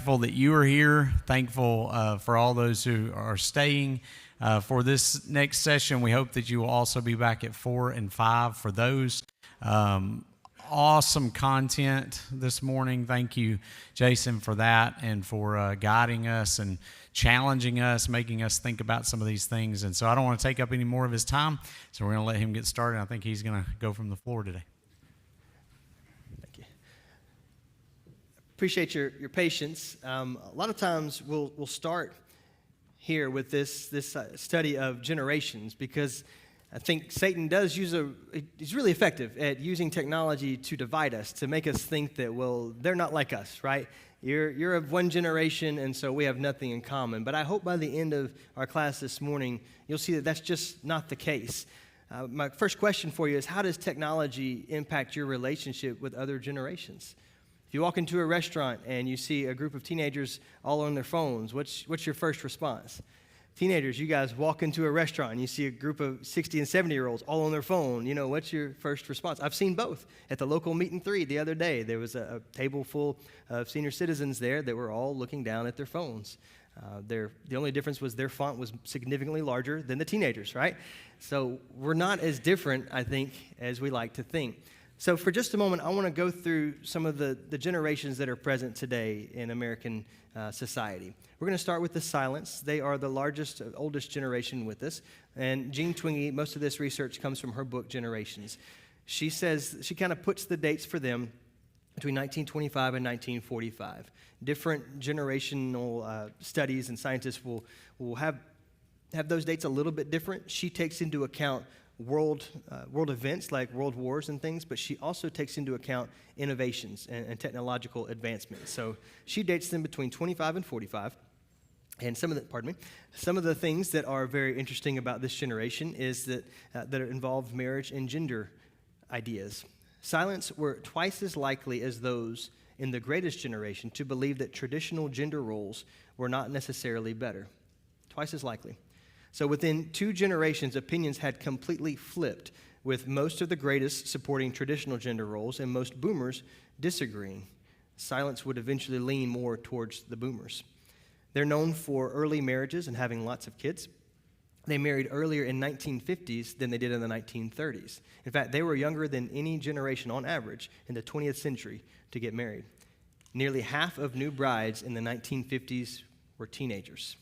thankful that you are here. Thankful for all those who are staying for this next session. We hope that you will also be back at 4 and 5 for those. Awesome content this morning. Thank you, Jason, for that and for guiding us and challenging us, making us think about some of these things. And so I don't want to take up any more of his time, so we're going to let him get started. I think he's going to go from the floor today. Thank you. Appreciate your patience. A lot of times we'll start here with this study of generations, because I think Satan does he's really effective at using technology to divide us, to make us think that, well, they're not like us, right? You're of one generation, and so we have nothing in common. But I hope by the end of our class this morning, you'll see that that's just not the case. My first question for you is, how does technology impact your relationship with other generations? If you walk into a restaurant and you see a group of teenagers all on their phones, what's your first response? Teenagers, you guys walk into a restaurant and you see a group of 60 and 70-year-olds all on their phone. You know, what's your first response? I've seen both. At the local meet and greet the other day, there was a table full of senior citizens there that were all looking down at their phones. The only difference was their font was significantly larger than the teenagers, right? So we're not as different, I think, as we like to think. So for just a moment, I want to go through some of the generations that are present today in American society. We're going to start with the Silents. They are the largest, oldest generation with us. And Jean Twenge, most of this research comes from her book, Generations. She says, she kind of puts the dates for them between 1925 and 1945. Different generational studies and scientists will have those dates a little bit different. She takes into account world events like world wars and things, but she also takes into account innovations and technological advancements. So she dates them between 25 and 45. And some of the things that are very interesting about this generation is that involve marriage and gender ideas. Silents were twice as likely as those in the greatest generation to believe that traditional gender roles were not necessarily better. Twice as likely. So within 2 generations, opinions had completely flipped, with most of the greatest supporting traditional gender roles and most boomers disagreeing. Silents would eventually lean more towards the boomers. They're known for early marriages and having lots of kids. They married earlier in 1950s than they did in the 1930s. In fact, they were younger than any generation on average in the 20th century to get married. Nearly half of new brides in the 1950s were teenagers.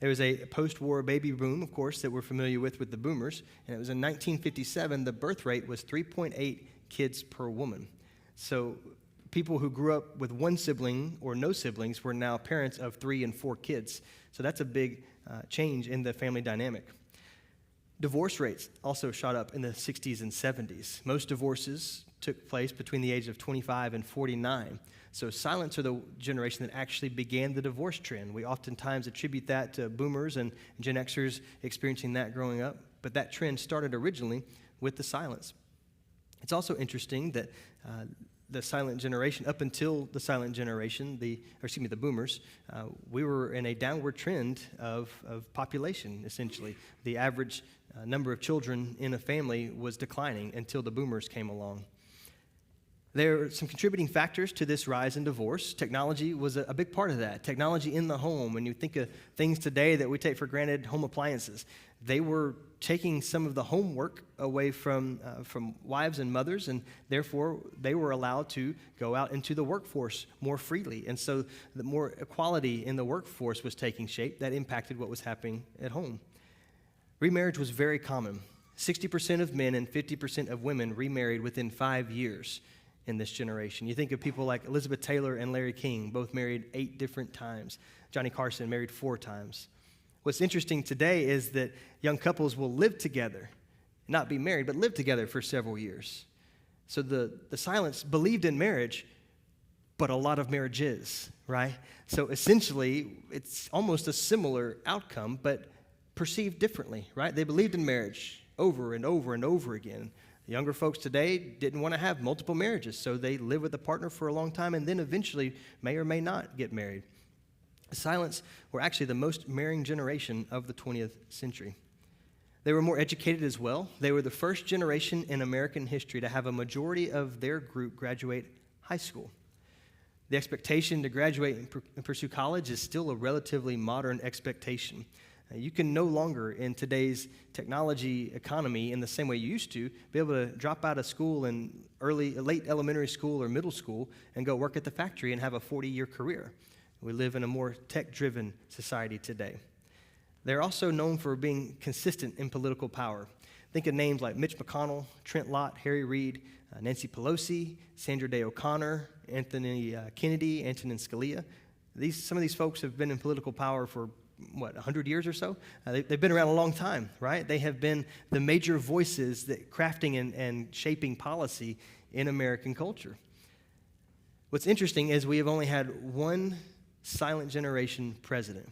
There was a post-war baby boom, of course, that we're familiar with the boomers, and it was in 1957, the birth rate was 3.8 kids per woman. So people who grew up with one sibling or no siblings were now parents of 3 and 4 kids. So that's a big change in the family dynamic. Divorce rates also shot up in the 60s and 70s. Most divorces took place between the age of 25 and 49. So Silents are the generation that actually began the divorce trend. We oftentimes attribute that to boomers and Gen Xers experiencing that growing up, but that trend started originally with the Silents. It's also interesting that the silent generation, up until the silent generation, the boomers, we were in a downward trend of population, essentially. The average number of children in a family was declining until the boomers came along. There are some contributing factors to this rise in divorce. Technology was a big part of that. Technology in the home. When you think of things today that we take for granted, home appliances, they were taking some of the homework away from wives and mothers, and therefore they were allowed to go out into the workforce more freely. And so the more equality in the workforce was taking shape, that impacted what was happening at home. Remarriage was very common. 60% of men and 50% of women remarried within 5 years in this generation. You think of people like Elizabeth Taylor and Larry King, both married 8 different times. Johnny Carson married 4 times. What's interesting today is that young couples will live together, not be married, but live together for several years. So the Silents believed in marriage, but a lot of marriages, right? So essentially, it's almost a similar outcome, but perceived differently, right? They believed in marriage over and over and over again. The younger folks today didn't want to have multiple marriages, so they live with a partner for a long time and then eventually may or may not get married. The Silents were actually the most marrying generation of the 20th century. They were more educated as well. They were the first generation in American history to have a majority of their group graduate high school. The expectation to graduate and pursue college is still a relatively modern expectation. You can no longer, in today's technology economy, in the same way you used to, be able to drop out of school in late elementary school or middle school and go work at the factory and have a 40-year career. We live in a more tech-driven society today. They're also known for being consistent in political power. Think of names like Mitch McConnell, Trent Lott, Harry Reid, Nancy Pelosi, Sandra Day O'Connor, Anthony Kennedy, Antonin Scalia. Some of these folks have been in political power for 100 years or so? They've been around a long time, right? They have been the major voices that crafting and shaping policy in American culture. What's interesting is we have only had one silent generation president.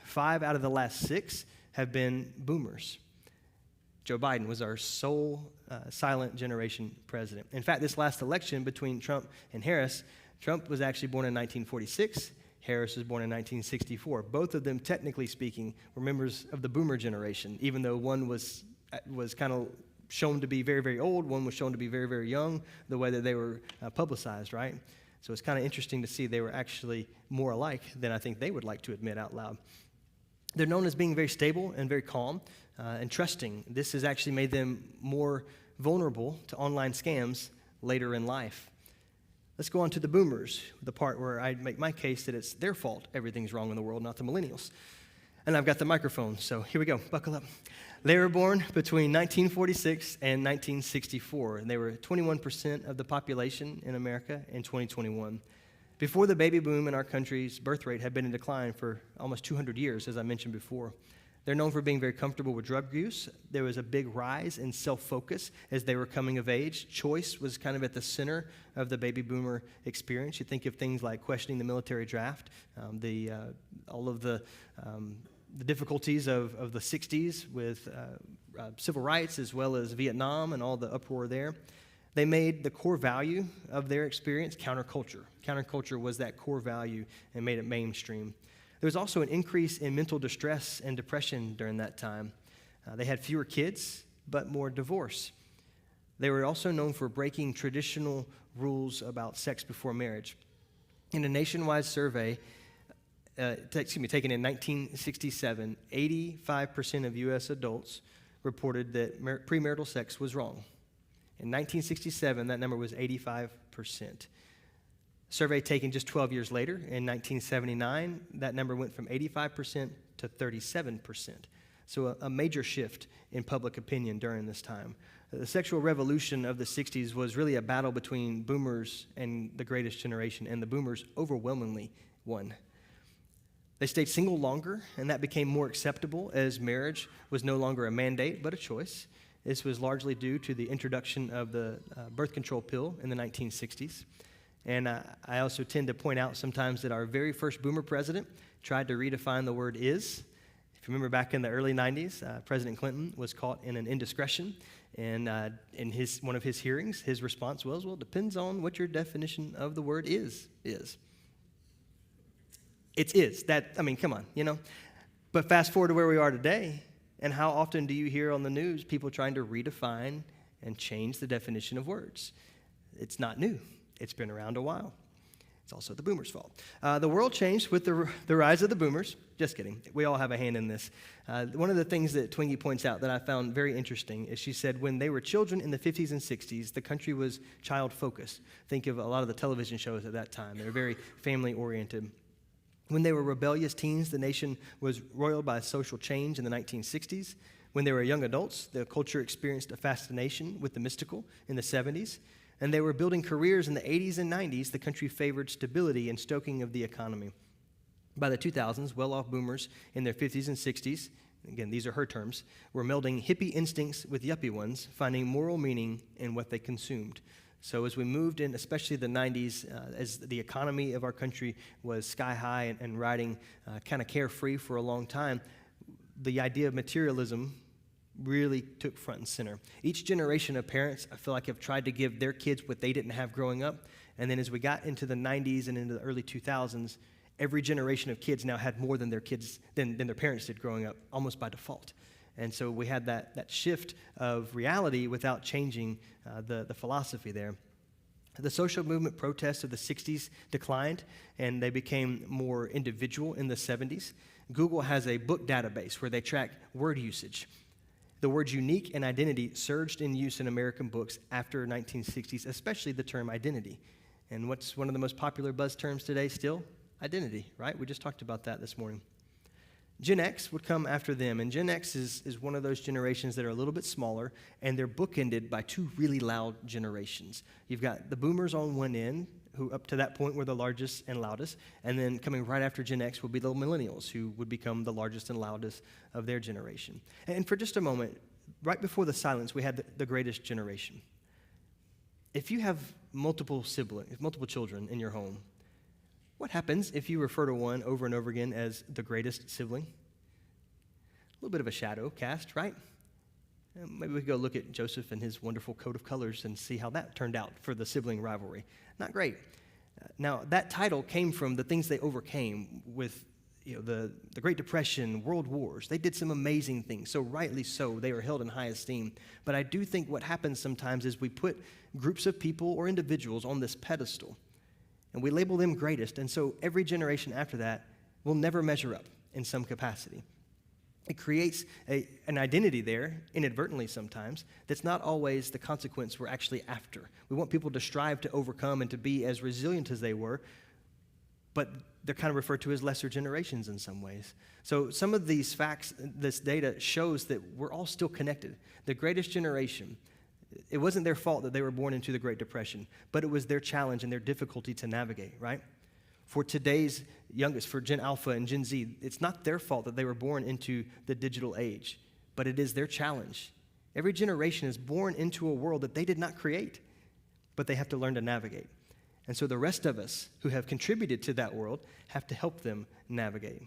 5 out of the last 6 have been boomers. Joe Biden was our sole silent generation president. In fact, this last election between Trump and Harris, Trump was actually born in 1946. Harris was born in 1964. Both of them, technically speaking, were members of the boomer generation, even though one was kind of shown to be very, very old, one was shown to be very, very young, the way that they were publicized, right? So it's kind of interesting to see they were actually more alike than I think they would like to admit out loud. They're known as being very stable and very calm and trusting. This has actually made them more vulnerable to online scams later in life. Let's go on to the boomers, the part where I make my case that it's their fault everything's wrong in the world, not the millennials. And I've got the microphone, so here we go. Buckle up. They were born between 1946 and 1964, and they were 21% of the population in America in 2021. Before the baby boom in our country's birth rate had been in decline for almost 200 years, as I mentioned before. They're known for being very comfortable with drug use. There was a big rise in self-focus as they were coming of age. Choice was kind of at the center of the baby boomer experience. You think of things like questioning the military draft, all of the difficulties of the 60s with civil rights as well as Vietnam and all the uproar there. They made the core value of their experience counterculture. Counterculture was that core value and made it mainstream. There was also an increase in mental distress and depression during that time. They had fewer kids, but more divorce. They were also known for breaking traditional rules about sex before marriage. In a nationwide survey, taken in 1967, 85% of U.S. adults reported that premarital sex was wrong. In 1967, that number was 85%. Survey taken just 12 years later, in 1979, that number went from 85% to 37%. So a major shift in public opinion during this time. The sexual revolution of the 60s was really a battle between boomers and the greatest generation, and the boomers overwhelmingly won. They stayed single longer, and that became more acceptable as marriage was no longer a mandate but a choice. This was largely due to the introduction of the birth control pill in the 1960s. And I also tend to point out sometimes that our very first boomer president tried to redefine the word is. If you remember back in the early 90s, President Clinton was caught in an indiscretion. And in one of his hearings, his response was, well, it depends on what your definition of the word is. It's is. Come on, you know. But fast forward to where we are today, and how often do you hear on the news people trying to redefine and change the definition of words? It's not new. It's been around a while. It's also the boomers' fault. The world changed with the rise of the boomers. Just kidding. We all have a hand in this. One of the things that Twinkie points out that I found very interesting is she said when they were children in the 50s and 60s, the country was child-focused. Think of a lot of the television shows at that time. They were very family-oriented. When they were rebellious teens, the nation was roiled by social change in the 1960s. When they were young adults, the culture experienced a fascination with the mystical in the 70s. And they were building careers in the 80s and 90s. The country favored stability and stoking of the economy. By the 2000s, well-off boomers in their 50s and 60s, again, these are her terms, were melding hippie instincts with yuppie ones, finding moral meaning in what they consumed. So as we moved in, especially the 90s, as the economy of our country was sky high and riding kind of carefree for a long time, the idea of materialism really took front and center. Each generation of parents, I feel like, have tried to give their kids what they didn't have growing up. And then as we got into the 90s and into the early 2000s, every generation of kids now had more than their parents did growing up, almost by default. And so we had that shift of reality without changing the philosophy there. The social movement protests of the 60s declined, and they became more individual in the 70s. Google has a book database where they track word usage. The words unique and identity surged in use in American books after 1960s, especially the term identity. And what's one of the most popular buzz terms today still? Identity, right? We just talked about that this morning. Gen X would come after them, and Gen X is one of those generations that are a little bit smaller, and they're bookended by two really loud generations. You've got the boomers on one end, who up to that point were the largest and loudest, and then coming right after Gen X would be the millennials, who would become the largest and loudest of their generation. And for just a moment, right before the silence, we had the greatest generation. If you have multiple siblings, multiple children in your home, what happens if you refer to one over and over again as the greatest sibling? A little bit of a shadow cast, right? Maybe we could go look at Joseph and his wonderful coat of colors and see how that turned out for the sibling rivalry. Not great. Now, that title came from the things they overcame with the Great Depression, World Wars. They did some amazing things, so rightly so. They were held in high esteem. But I do think what happens sometimes is we put groups of people or individuals on this pedestal, and we label them greatest, and so every generation after that will never measure up in some capacity. It creates an identity there, inadvertently sometimes, that's not always the consequence we're actually after. We want people to strive to overcome and to be as resilient as they were, but they're kind of referred to as lesser generations in some ways. So some of these facts, this data shows that we're all still connected. The greatest generation, it wasn't their fault that they were born into the Great Depression, but it was their challenge and their difficulty to navigate, right? For today's youngest, for Gen Alpha and Gen Z, it's not their fault that they were born into the digital age, but it is their challenge. Every generation is born into a world that they did not create, but they have to learn to navigate. And so the rest of us who have contributed to that world have to help them navigate.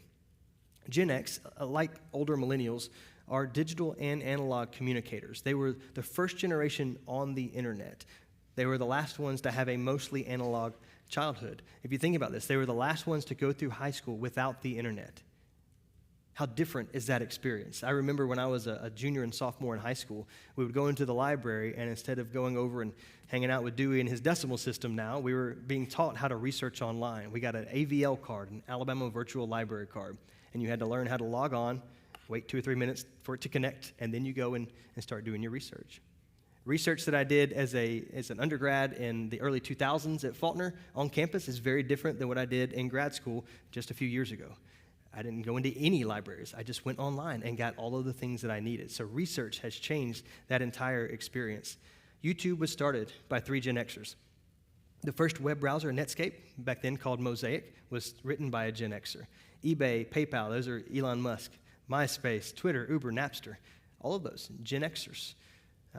Gen X, like older millennials, are digital and analog communicators. They were the first generation on the internet. They were the last ones to have a mostly analog childhood. If you think about this, they were the last ones to go through high school without the internet. How different is that experience? I remember when I was a junior and sophomore in high school, we would go into the library, and instead of going over and hanging out with Dewey and his decimal system now, we were being taught how to research online. We got an AVL card, an Alabama Virtual Library card, and you had to learn how to log on, wait 2 or 3 minutes for it to connect, and then you go and start doing your research. Research that I did as an undergrad in the early 2000s at Faulkner on campus is very different than what I did in grad school just a few years ago. I didn't go into any libraries. I just went online and got all of the things that I needed. So research has changed that entire experience. YouTube was started by 3 Gen Xers. The first web browser, Netscape, back then called Mosaic, was written by a Gen Xer. eBay, PayPal, those are Elon Musk. MySpace, Twitter, Uber, Napster, all of those, Gen Xers.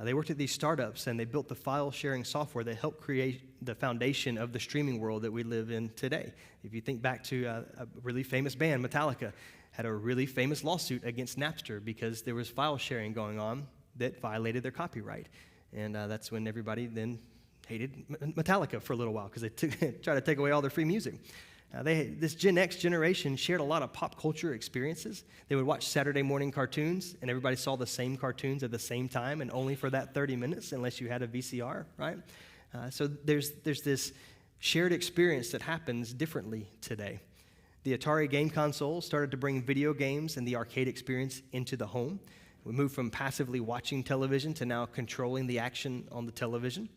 They worked at these startups, and they built the file-sharing software that helped create the foundation of the streaming world that we live in today. If you think back to a really famous band, Metallica, had a really famous lawsuit against Napster because there was file sharing going on that violated their copyright. And that's when everybody then hated Metallica for a little while because they tried to take away all their free music. This Gen X generation shared a lot of pop culture experiences. They would watch Saturday morning cartoons, and everybody saw the same cartoons at the same time, and only for that 30 minutes, unless you had a VCR, right? So there's this shared experience that happens differently today. The Atari game console started to bring video games and the arcade experience into the home. We moved from passively watching television to now controlling the action on the television.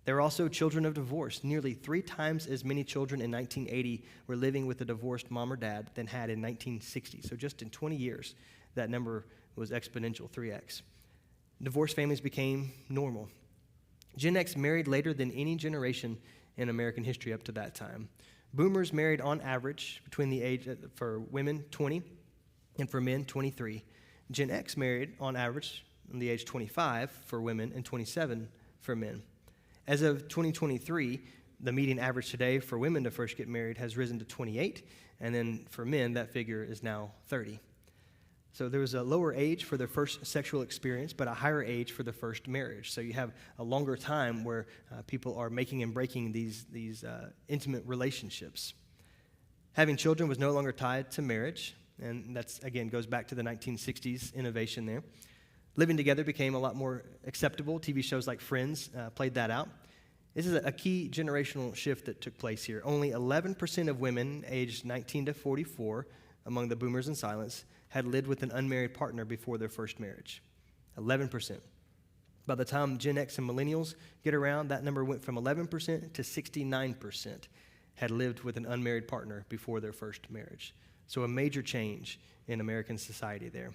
There are also children of divorce. Nearly 3 times as many children in 1980 were living with a divorced mom or dad than had in 1960. So just in 20 years, that number was exponential, 3x. Divorced families became normal. Gen X married later than any generation in American history up to that time. Boomers married on average between the age, for women, 20, and for men, 23. Gen X married on average on the age 25 for women and 27 for men. As of 2023, the median average today for women to first get married has risen to 28, and then for men, that figure is now 30. So there was a lower age for their first sexual experience, but a higher age for the first marriage. So you have a longer time where people are making and breaking these intimate relationships. Having children was no longer tied to marriage, and that's, again, goes back to the 1960s innovation there. Living together became a lot more acceptable. TV shows like Friends played that out. This is a key generational shift that took place here. Only 11% of women aged 19 to 44 among the boomers in silence had lived with an unmarried partner before their first marriage. 11%. By the time Gen X and millennials get around, that number went from 11% to 69% had lived with an unmarried partner before their first marriage. So a major change in American society there.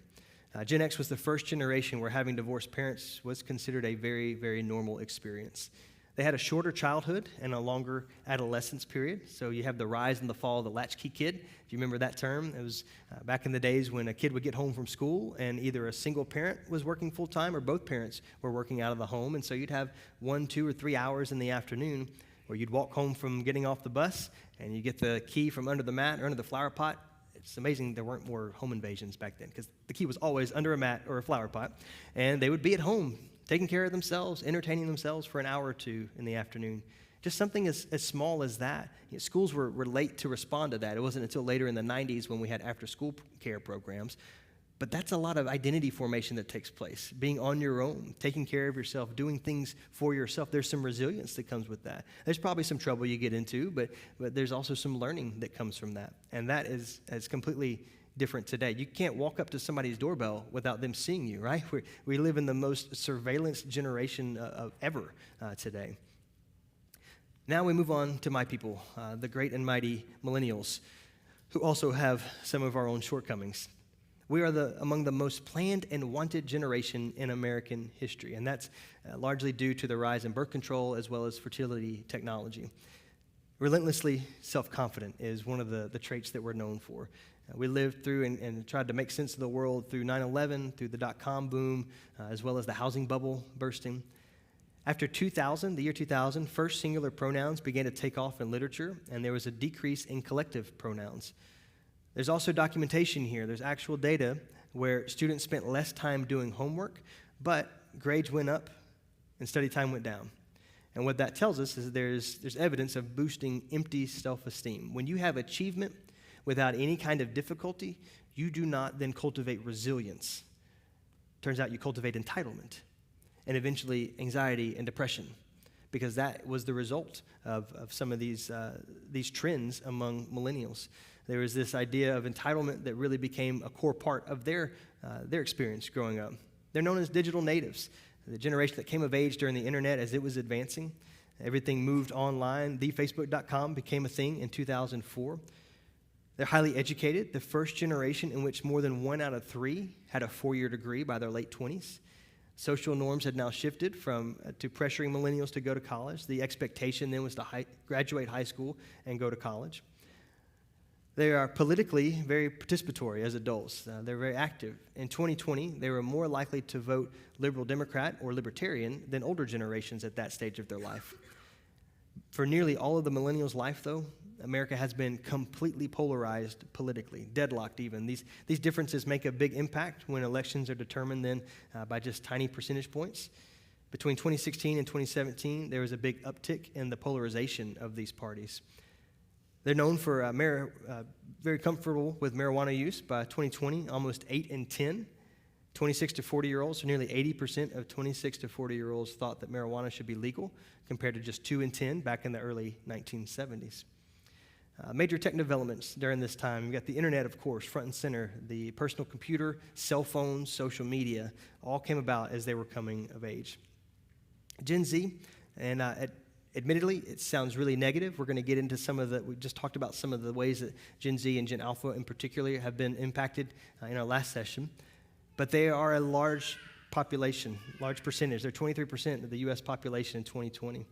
Gen X was the first generation where having divorced parents was considered a very, very normal experience. They had a shorter childhood and a longer adolescence period. So you have the rise and the fall of the latchkey kid. If you remember that term, it was back in the days when a kid would get home from school and either a single parent was working full time or both parents were working out of the home. And so you'd have 1, 2, or 3 hours in the afternoon where you'd walk home from getting off the bus and you get the key from under the mat or under the flower pot. It's amazing there weren't more home invasions back then because the key was always under a mat or a flower pot. And they would be at home taking care of themselves, entertaining themselves for an hour or two in the afternoon. Just something as small as that. You know, schools were late to respond to that. It wasn't until later in the 90s when we had after-school care programs. But that's a lot of identity formation that takes place. Being on your own, taking care of yourself, doing things for yourself. There's some resilience that comes with that. There's probably some trouble you get into, but there's also some learning that comes from that. And that is completely different today. You can't walk up to somebody's doorbell without them seeing you, right? We live in the most surveillance generation of ever today. Now we move on to my people, the great and mighty millennials, who also have some of our own shortcomings. We are among the most planned and wanted generation in American history, and that's largely due to the rise in birth control as well as fertility technology. Relentlessly self-confident is one of the traits that we're known for. We lived through and tried to make sense of the world through 9/11, through the dot-com boom, as well as the housing bubble bursting. After 2000, the year 2000, first singular pronouns began to take off in literature, and there was a decrease in collective pronouns. There's also documentation here. There's actual data where students spent less time doing homework, but grades went up and study time went down. And what that tells us is there's evidence of boosting empty self-esteem. When you have achievement without any kind of difficulty, you do not then cultivate resilience. Turns out you cultivate entitlement and eventually anxiety and depression, because that was the result of some of these trends among millennials. There was this idea of entitlement that really became a core part of their experience growing up. They're known as digital natives, the generation that came of age during the internet as it was advancing. Everything moved online. TheFacebook.com became a thing in 2004. They're highly educated, the first generation in which more than 1 out of 3 had a 4-year degree by their late 20s. Social norms had now shifted to pressuring millennials to go to college. The expectation then was to graduate high school and go to college. They are politically very participatory as adults. They're very active. In 2020, they were more likely to vote liberal Democrat or libertarian than older generations at that stage of their life. For nearly all of the millennials' life, though, America has been completely polarized politically, deadlocked even. These differences make a big impact when elections are determined then by just tiny percentage points. Between 2016 and 2017, there was a big uptick in the polarization of these parties. They're known for very comfortable with marijuana use. By 2020, almost 8 in 10 26 to 40-year-olds, so nearly 80% of 26 to 40-year-olds thought that marijuana should be legal, compared to just 2 in 10 back in the early 1970s. Major tech developments during this time. You've got the internet, of course, front and center. The personal computer, cell phones, social media, all came about as they were coming of age. Gen Z, and admittedly, it sounds really negative. We're going to get into we just talked about some of the ways that Gen Z and Gen Alpha in particular have been impacted in our last session. But they are a large population, large percentage. They're 23% of the U.S. population in 2020.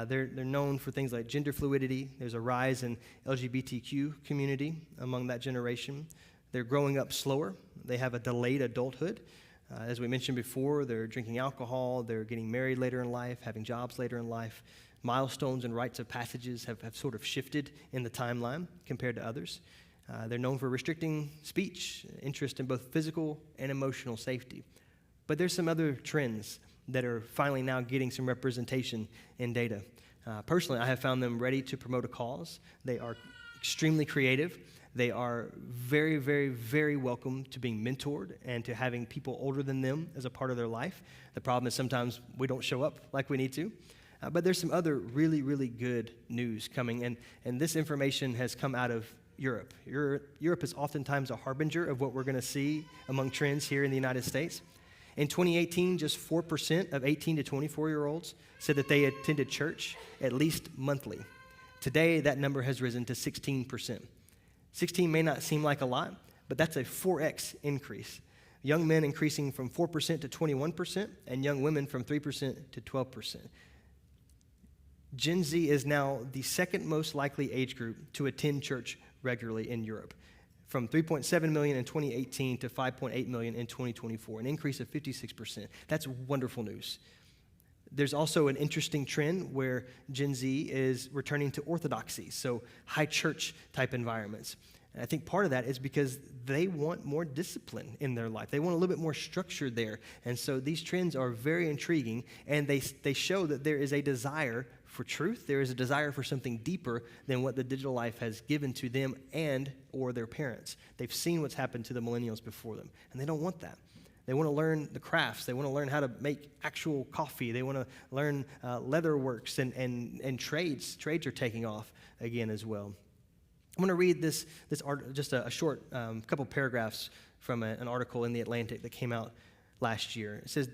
They're known for things like gender fluidity. There's a rise in LGBTQ community among that generation. They're growing up slower. They have a delayed adulthood. As we mentioned before, they're drinking alcohol. They're getting married later in life, having jobs later in life. Milestones and rites of passages have sort of shifted in the timeline compared to others. They're known for restricting speech, interest in both physical and emotional safety. But there's some other trends that are finally now getting some representation in data. Personally, I have found them ready to promote a cause. They are extremely creative. They are very, very, very welcome to being mentored and to having people older than them as a part of their life. The problem is sometimes we don't show up like we need to. But there's some other really, really good news coming, and this information has come out of Europe. Europe is oftentimes a harbinger of what we're going to see among trends here in the United States. In 2018, just 4% of 18 to 24-year-olds said that they attended church at least monthly. Today, that number has risen to 16%. 16 may not seem like a lot, but that's a 4x increase. Young men increasing from 4% to 21%, and young women from 3% to 12%. Gen Z is now the second most likely age group to attend church regularly in Europe, from 3.7 million in 2018 to 5.8 million in 2024, an increase of 56%. That's wonderful news. There's also an interesting trend where Gen Z is returning to orthodoxy, so high church type environments. And I think part of that is because they want more discipline in their life. They want a little bit more structure there. And so these trends are very intriguing, and they show that there is a desire for truth. There is a desire for something deeper than what the digital life has given to them and or their parents. They've seen what's happened to the millennials before them, and they don't want that. They want to learn the crafts. They want to learn how to make actual coffee. They want to learn leather works and trades. Trades are taking off again as well. I'm going to read this just a short couple paragraphs from an article in The Atlantic that came out last year. It says,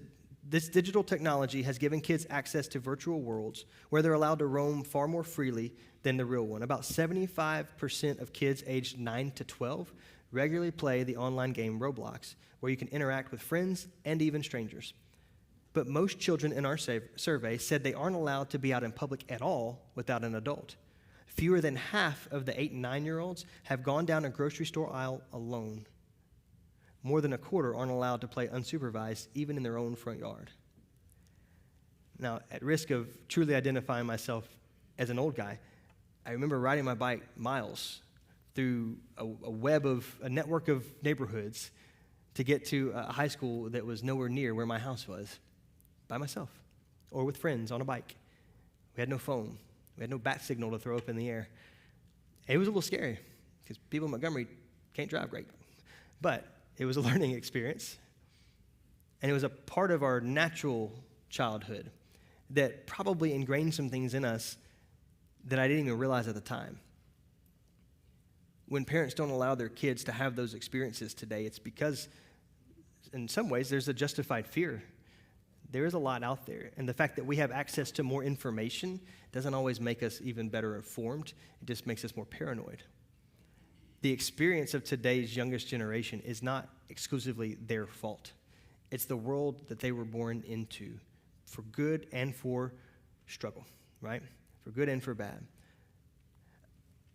this digital technology has given kids access to virtual worlds where they're allowed to roam far more freely than the real one. About 75% of kids aged 9 to 12 regularly play the online game Roblox, where you can interact with friends and even strangers. But most children in our survey said they aren't allowed to be out in public at all without an adult. Fewer than half of the 8 and 9-year-olds have gone down a grocery store aisle alone. More than a quarter aren't allowed to play unsupervised, even in their own front yard. Now, at risk of truly identifying myself as an old guy, I remember riding my bike miles through a network of neighborhoods to get to a high school that was nowhere near where my house was, by myself or with friends on a bike. We had no phone. We had no bat signal to throw up in the air. It was a little scary because people in Montgomery can't drive great. But it was a learning experience, and it was a part of our natural childhood that probably ingrained some things in us that I didn't even realize at the time. When parents don't allow their kids to have those experiences today, it's because, in some ways, there's a justified fear. There is a lot out there, and the fact that we have access to more information doesn't always make us even better informed. It just makes us more paranoid. The experience of today's youngest generation is not exclusively their fault. It's the world that they were born into, for good and for struggle, right? For good and for bad.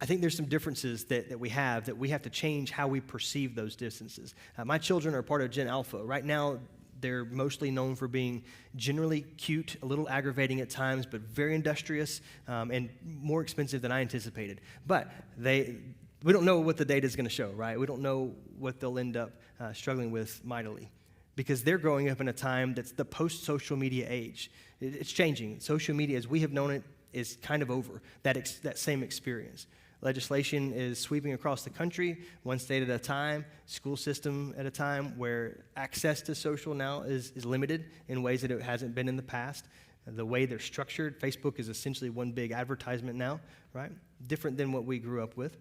I think there's some differences that we have to change how we perceive those distances. My children are part of Gen Alpha. Right now, they're mostly known for being generally cute, a little aggravating at times, but very industrious and more expensive than I anticipated. But we don't know what the data is going to show, right? We don't know what they'll end up struggling with mightily, because they're growing up in a time that's the post-social media age. It's changing. Social media, as we have known it, is kind of over, that same experience. Legislation is sweeping across the country, one state at a time, school system at a time, where access to social now is limited in ways that it hasn't been in the past. The way they're structured, Facebook is essentially one big advertisement now, right? Different than what we grew up with.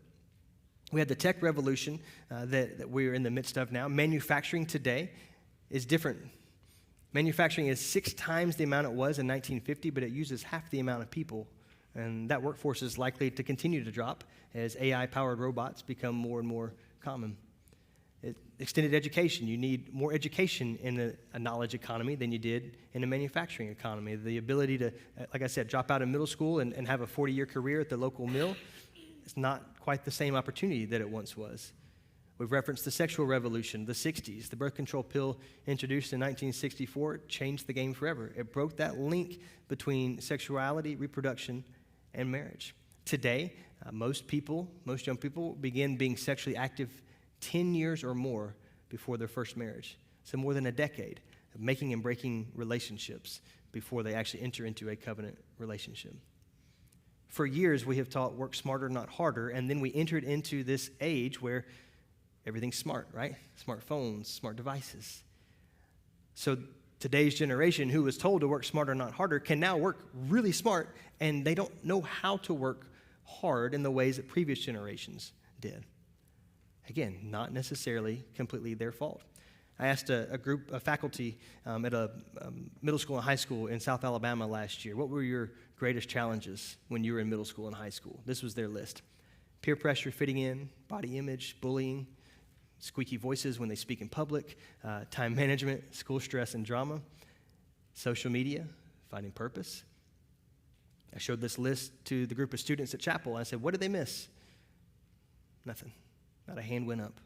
We had the tech revolution that we're in the midst of now. Manufacturing today is different. Manufacturing is 6 times the amount it was in 1950, but it uses half the amount of people. And that workforce is likely to continue to drop as AI-powered robots become more and more common. Extended education. You need more education in a knowledge economy than you did in a manufacturing economy. The ability to, like I said, drop out of middle school and have a 40-year career at the local mill, it's not quite the same opportunity that it once was. We've referenced the sexual revolution, the 60s. The birth control pill introduced in 1964 changed the game forever. It broke that link between sexuality, reproduction, and marriage. Today, most young people begin being sexually active 10 years or more before their first marriage. So more than a decade of making and breaking relationships before they actually enter into a covenant relationship. For years, we have taught work smarter, not harder, and then we entered into this age where everything's smart, right? Smartphones, smart devices. So today's generation, who was told to work smarter, not harder, can now work really smart, and they don't know how to work hard in the ways that previous generations did. Again, not necessarily completely their fault. I asked a group of faculty at a middle school and high school in South Alabama last year, what were your greatest challenges when you were in middle school and high school? This was their list. Peer pressure, fitting in, body image, bullying, squeaky voices when they speak in public, time management, school stress and drama, social media, finding purpose. I showed this list to the group of students at chapel, and I said, what did they miss? Nothing. Not a hand went up.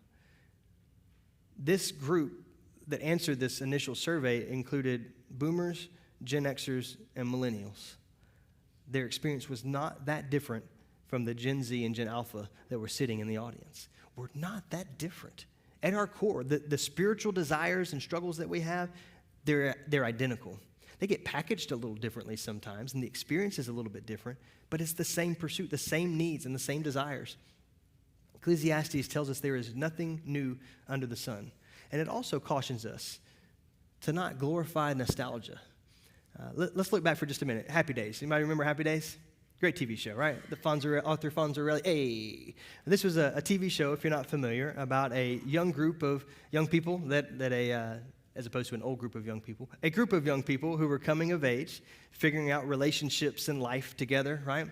This group that answered this initial survey included boomers, Gen Xers, and millennials. Their experience was not that different from the Gen Z and Gen Alpha that were sitting in the audience. We're not that different. At our core, the spiritual desires and struggles that we have, they're identical. They get packaged a little differently sometimes, and the experience is a little bit different, but it's the same pursuit, the same needs, and the same desires. Ecclesiastes tells us there is nothing new under the sun. And it also cautions us to not glorify nostalgia. Let's look back for just a minute. Happy Days. Anybody remember Happy Days? Great TV show, right? Arthur Fonzarelli. Hey! This was a TV show, if you're not familiar, about a young group of young people as opposed to an old group of young people, a group of young people who were coming of age, figuring out relationships and life together, right?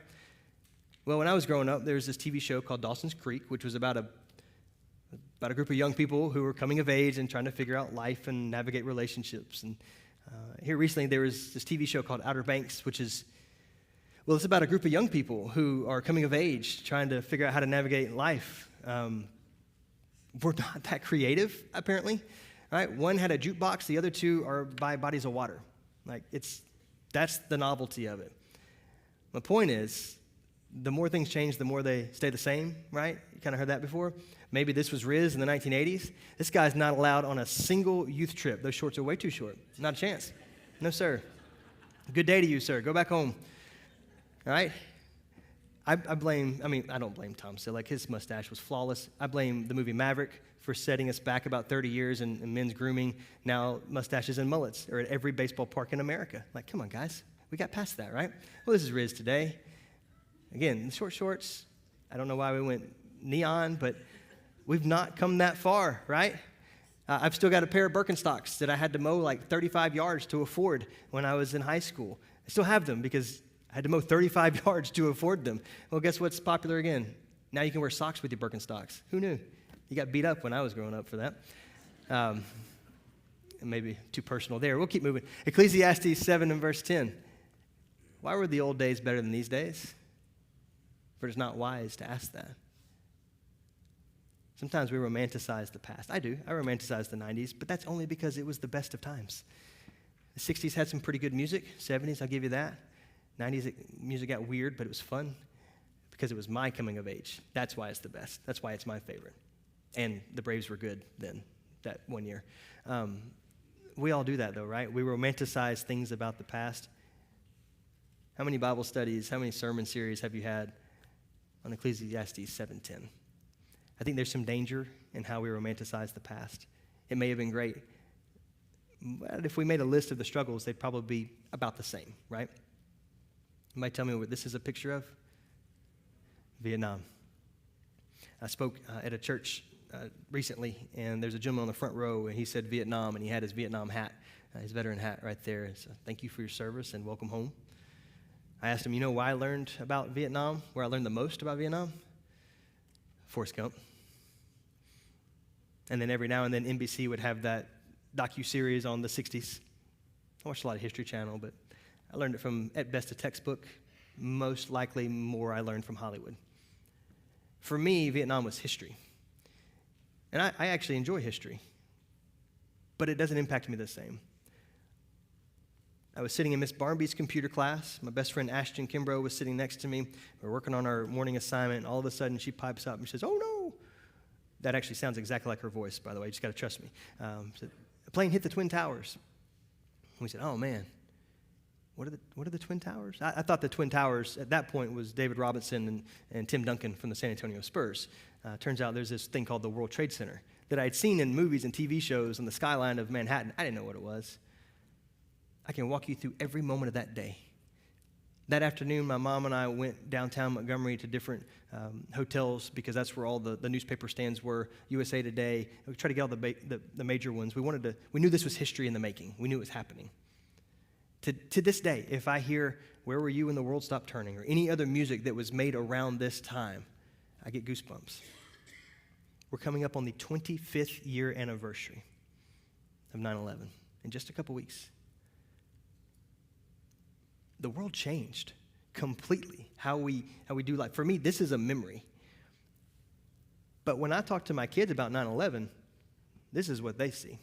Well, when I was growing up, there was this TV show called Dawson's Creek, which was about a group of young people who were coming of age and trying to figure out life and navigate relationships. And here recently, there was this TV show called Outer Banks, which is, well, it's about a group of young people who are coming of age, trying to figure out how to navigate life. We're not that creative, apparently. Right? One had a jukebox, the other two are by bodies of water. That's the novelty of it. My point is, the more things change, the more they stay the same, right? You kind of heard that before. Maybe this was Riz in the 1980s. This guy's not allowed on a single youth trip. Those shorts are way too short. Not a chance. No, sir. Good day to you, sir. Go back home. All right? I don't blame Tom Selleck. His mustache was flawless. I blame the movie Maverick for setting us back about 30 years in men's grooming. Now mustaches and mullets are at every baseball park in America. Like, come on, guys. We got past that, right? Well, this is Riz today. Again, the short shorts, I don't know why we went neon, but we've not come that far, right? I've still got a pair of Birkenstocks that I had to mow like 35 yards to afford when I was in high school. I still have them because I had to mow 35 yards to afford them. Well, guess what's popular again? Now you can wear socks with your Birkenstocks. Who knew? You got beat up when I was growing up for that. Maybe too personal there. We'll keep moving. Ecclesiastes 7 and verse 10. Why were the old days better than these days? For it is not wise to ask that. Sometimes we romanticize the past. I do. I romanticize the 90s, but that's only because it was the best of times. The 60s had some pretty good music. 70s, I'll give you that. 90s, music got weird, but it was fun because it was my coming of age. That's why it's the best. That's why it's my favorite. And the Braves were good then, that one year. We all do that, though, right? We romanticize things about the past. How many Bible studies, how many sermon series have you had on Ecclesiastes 7:10? I think there's some danger in how we romanticize the past. It may have been great, but if we made a list of the struggles, they'd probably be about the same, right? You might tell me what this is a picture of? Vietnam. I spoke at a church recently, and there's a gentleman on the front row, and he said Vietnam, and he had his Vietnam hat, his veteran hat right there. So thank you for your service, and welcome home. I asked him, you know why I learned about Vietnam, where I learned the most about Vietnam? Forrest Gump. And then every now and then NBC would have that docu-series on the 60s. I watched a lot of History Channel, but I learned it from, at best, a textbook. Most likely more I learned from Hollywood. For me, Vietnam was history. And I actually enjoy history, but it doesn't impact me the same. I was sitting in Miss Barnaby's computer class. My best friend Ashton Kimbrough was sitting next to me. We were working on our morning assignment, and all of a sudden she pipes up and says, "Oh no!" That actually sounds exactly like her voice, by the way. You just got to trust me. Said, a plane hit the Twin Towers. And we said, "Oh man, what are the Twin Towers?" I thought the Twin Towers at that point was David Robinson and Tim Duncan from the San Antonio Spurs. Turns out there's this thing called the World Trade Center that I had seen in movies and TV shows on the skyline of Manhattan. I didn't know what it was. I can walk you through every moment of that day. That afternoon, my mom and I went downtown Montgomery to different hotels because that's where all the newspaper stands were, USA Today. We tried to get all the major ones. We knew this was history in the making. We knew it was happening. To this day, if I hear Where Were You When the World Stopped Turning or any other music that was made around this time, I get goosebumps. We're coming up on the 25th year anniversary of 9/11 in just a couple weeks. The world changed completely, how we do life. For me, this is a memory. But when I talk to my kids about 9/11, this is what they see.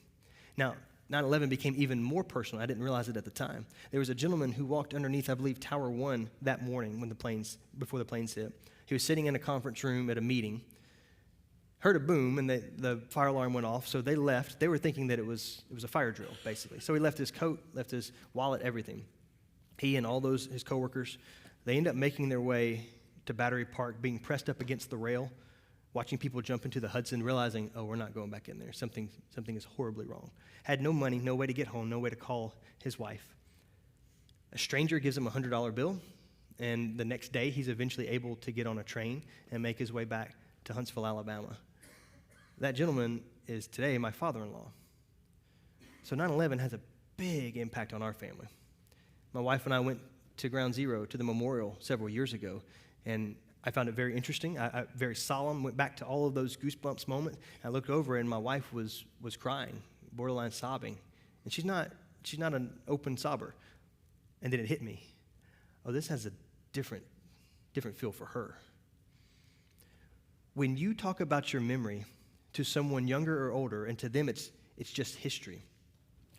Now, 9/11 became even more personal. I didn't realize it at the time. There was a gentleman who walked underneath, I believe, Tower 1 that morning before the planes hit. He was sitting in a conference room at a meeting, heard a boom, and the fire alarm went off, so they left. They were thinking that it was a fire drill, basically. So he left his coat, left his wallet, everything. He and all his coworkers, they end up making their way to Battery Park, being pressed up against the rail, watching people jump into the Hudson, realizing, oh, we're not going back in there. Something is horribly wrong. Had no money, no way to get home, no way to call his wife. A stranger gives him a $100 bill, and the next day he's eventually able to get on a train and make his way back to Huntsville, Alabama. That gentleman is today my father-in-law. So 9/11 has a big impact on our family. My wife and I went to Ground Zero, to the memorial, several years ago, and I found it very interesting, very solemn, went back to all of those goosebumps moments. I looked over, and my wife was crying, borderline sobbing. And she's not an open sobber. And then it hit me. Oh, this has a different feel for her. When you talk about your memory to someone younger or older, and to them it's just history,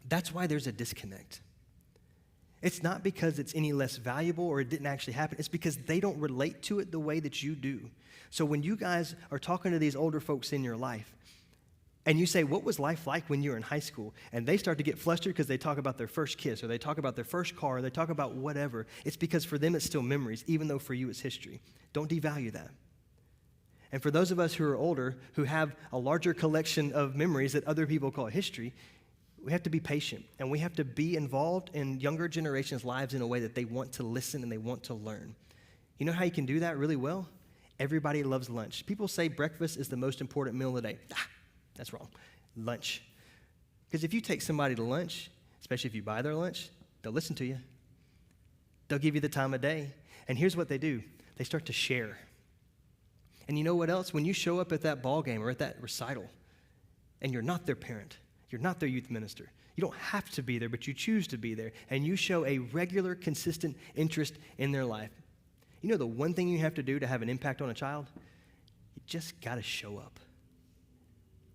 that's why there's a disconnect. It's not because it's any less valuable or it didn't actually happen. It's because they don't relate to it the way that you do. So when you guys are talking to these older folks in your life, and you say, what was life like when you were in high school? And they start to get flustered because they talk about their first kiss, or they talk about their first car, or they talk about whatever. It's because for them it's still memories, even though for you it's history. Don't devalue that. And for those of us who are older, who have a larger collection of memories that other people call history, we have to be patient, and we have to be involved in younger generations' lives in a way that they want to listen and they want to learn. You know how you can do that really well? Everybody loves lunch. People say breakfast is the most important meal of the day. That's wrong. Lunch. Because if you take somebody to lunch, especially if you buy their lunch, they'll listen to you. They'll give you the time of day. And here's what they do. They start to share. And you know what else? When you show up at that ball game or at that recital, and you're not their parent, you're not their youth minister. You don't have to be there, but you choose to be there. And you show a regular, consistent interest in their life. You know the one thing you have to do to have an impact on a child? You just got to show up.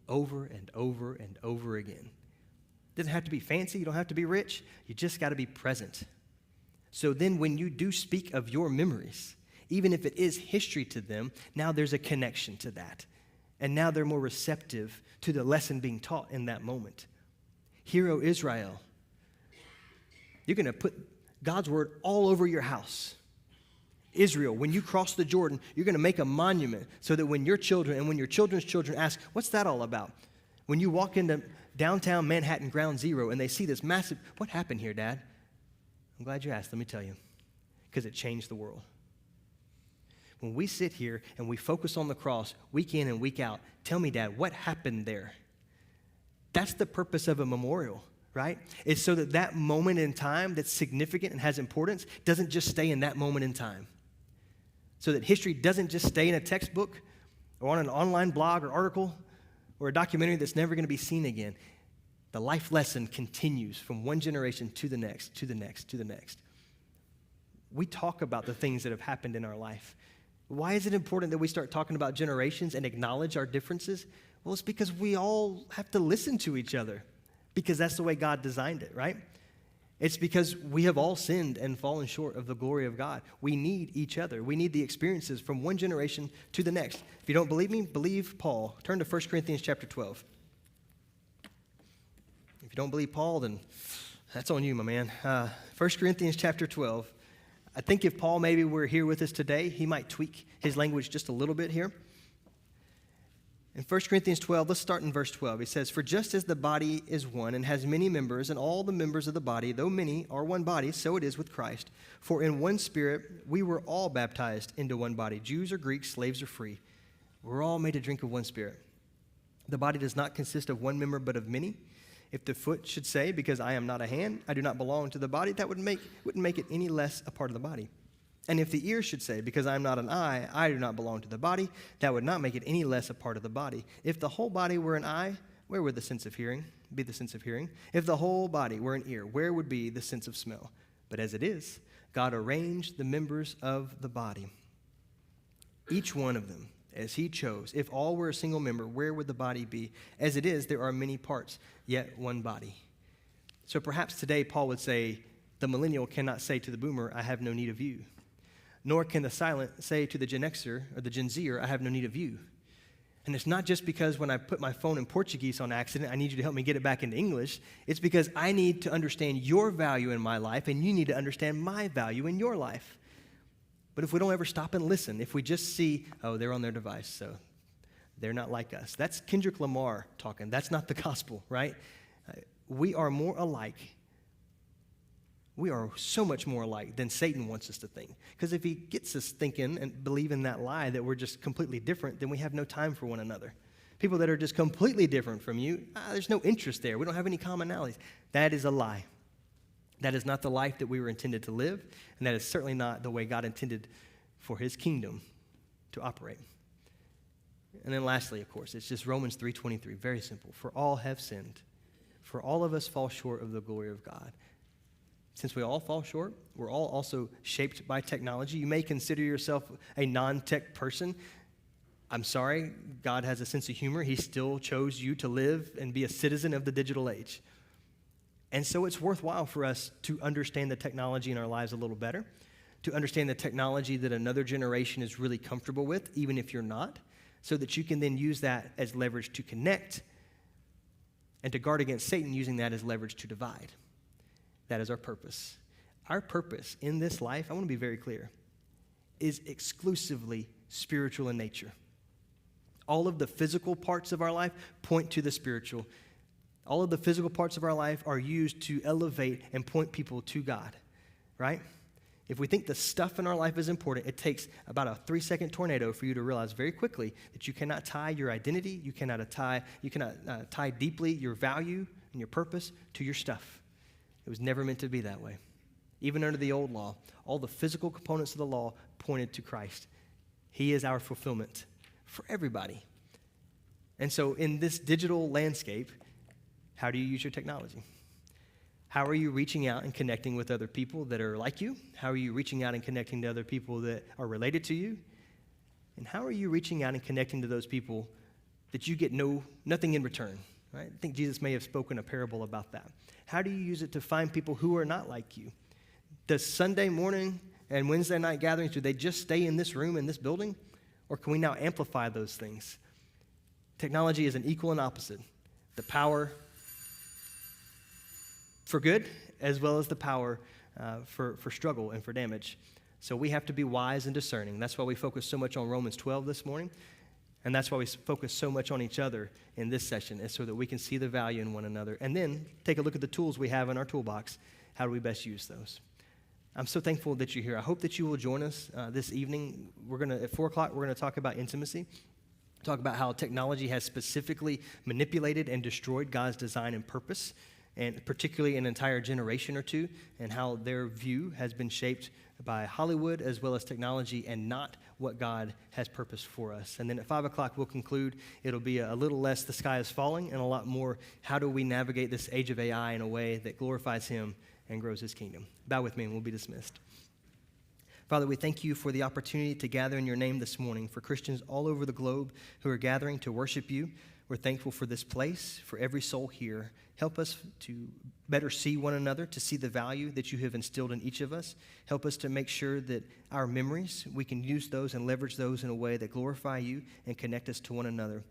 Over and over and over again. It doesn't have to be fancy. You don't have to be rich. You just got to be present. So then when you do speak of your memories, even if it is history to them, now there's a connection to that. And now they're more receptive to the lesson being taught in that moment. Hear, O Israel, you're going to put God's word all over your house. Israel, when you cross the Jordan, you're going to make a monument so that when your children and when your children's children ask, what's that all about? When you walk into downtown Manhattan, Ground Zero, and they see this massive, what happened here, Dad? I'm glad you asked, let me tell you, because it changed the world. When we sit here and we focus on the cross week in and week out, tell me, Dad, what happened there? That's the purpose of a memorial, right? It's so that that moment in time that's significant and has importance doesn't just stay in that moment in time. So that history doesn't just stay in a textbook or on an online blog or article or a documentary that's never going to be seen again. The life lesson continues from one generation to the next, to the next, to the next. We talk about the things that have happened in our life. Why is it important that we start talking about generations and acknowledge our differences? Well, it's because we all have to listen to each other because that's the way God designed it, right? It's because we have all sinned and fallen short of the glory of God. We need each other. We need the experiences from one generation to the next. If you don't believe me, believe Paul. Turn to 1 Corinthians chapter 12. If you don't believe Paul, then that's on you, my man. 1 Corinthians chapter 12. I think if Paul maybe were here with us today, he might tweak his language just a little bit here. In 1 Corinthians 12, let's start in verse 12. It says, "For just as the body is one and has many members, and all the members of the body, though many, are one body, so it is with Christ. For in one Spirit we were all baptized into one body, Jews or Greeks, slaves or free. We're all made to drink of one Spirit. The body does not consist of one member, but of many. If the foot should say, because I am not a hand, I do not belong to the body, that wouldn't make it any less a part of the body. And if the ear should say, because I am not an eye, I do not belong to the body, that would not make it any less a part of the body. If the whole body were an eye, where would the sense of hearing be the sense of hearing? If the whole body were an ear, where would be the sense of smell? But as it is, God arranged the members of the body, each one of them, as he chose. If all were a single member, where would the body be? As it is, there are many parts, yet one body." So perhaps today Paul would say, the millennial cannot say to the boomer, "I have no need of you." Nor can the silent say to the Gen Xer or the Gen Zer, "I have no need of you." And it's not just because when I put my phone in Portuguese on accident, I need you to help me get it back into English. It's because I need to understand your value in my life, and you need to understand my value in your life. But if we don't ever stop and listen, if we just see, oh, they're on their device, so they're not like us. That's Kendrick Lamar talking. That's not the gospel, right? We are more alike. We are so much more alike than Satan wants us to think. Because if he gets us thinking and believing that lie that we're just completely different, then we have no time for one another. People that are just completely different from you, there's no interest there. We don't have any commonalities. That is a lie. That is not the life that we were intended to live, and that is certainly not the way God intended for his kingdom to operate. And then lastly, of course, it's just Romans 3:23, very simple. "For all have sinned, for all of us fall short of the glory of God." Since we all fall short, we're all also shaped by technology. You may consider yourself a non-tech person. I'm sorry, God has a sense of humor. He still chose you to live and be a citizen of the digital age. And so it's worthwhile for us to understand the technology in our lives a little better, to understand the technology that another generation is really comfortable with, even if you're not, so that you can then use that as leverage to connect and to guard against Satan using that as leverage to divide. That is our purpose. Our purpose in this life, I want to be very clear, is exclusively spiritual in nature. All of the physical parts of our life point to the spiritual. All of the physical parts of our life are used to elevate and point people to God, right? If we think the stuff in our life is important, it takes about a 3-second tornado for you to realize very quickly that you cannot tie your identity, you cannot tie deeply your value and your purpose to your stuff. It was never meant to be that way. Even under the old law, all the physical components of the law pointed to Christ. He is our fulfillment for everybody. And so in this digital landscape, how do you use your technology? How are you reaching out and connecting with other people that are like you? How are you reaching out and connecting to other people that are related to you? And how are you reaching out and connecting to those people that you get nothing in return? Right? I think Jesus may have spoken a parable about that. How do you use it to find people who are not like you? Does Sunday morning and Wednesday night gatherings, do they just stay in this room, in this building? Or can we now amplify those things? Technology is an equal and opposite. The power for good as well as the power for struggle and for damage. So we have to be wise and discerning. That's why we focus so much on Romans 12 this morning. And that's why we focus so much on each other in this session, is so that we can see the value in one another. And then take a look at the tools we have in our toolbox. How do we best use those? I'm so thankful that you're here. I hope that you will join us this evening. At 4 o'clock, we're going to talk about intimacy. Talk about how technology has specifically manipulated and destroyed God's design and purpose, and particularly an entire generation or two, and how their view has been shaped by Hollywood as well as technology and not what God has purposed for us. And then at 5 o'clock, we'll conclude. It'll be a little less the sky is falling and a lot more how do we navigate this age of AI in a way that glorifies him and grows his kingdom. Bow with me and we'll be dismissed. Father, we thank you for the opportunity to gather in your name this morning, for Christians all over the globe who are gathering to worship you. We're thankful for this place, for every soul here. Help us to better see one another, to see the value that you have instilled in each of us. Help us to make sure that our memories, we can use those and leverage those in a way that glorify you and connect us to one another.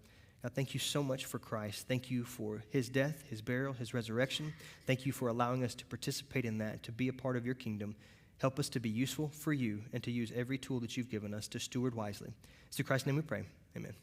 God, thank you so much for Christ. Thank you for his death, his burial, his resurrection. Thank you for allowing us to participate in that, to be a part of your kingdom. Help us to be useful for you and to use every tool that you've given us to steward wisely. It's through Christ's name we pray. Amen.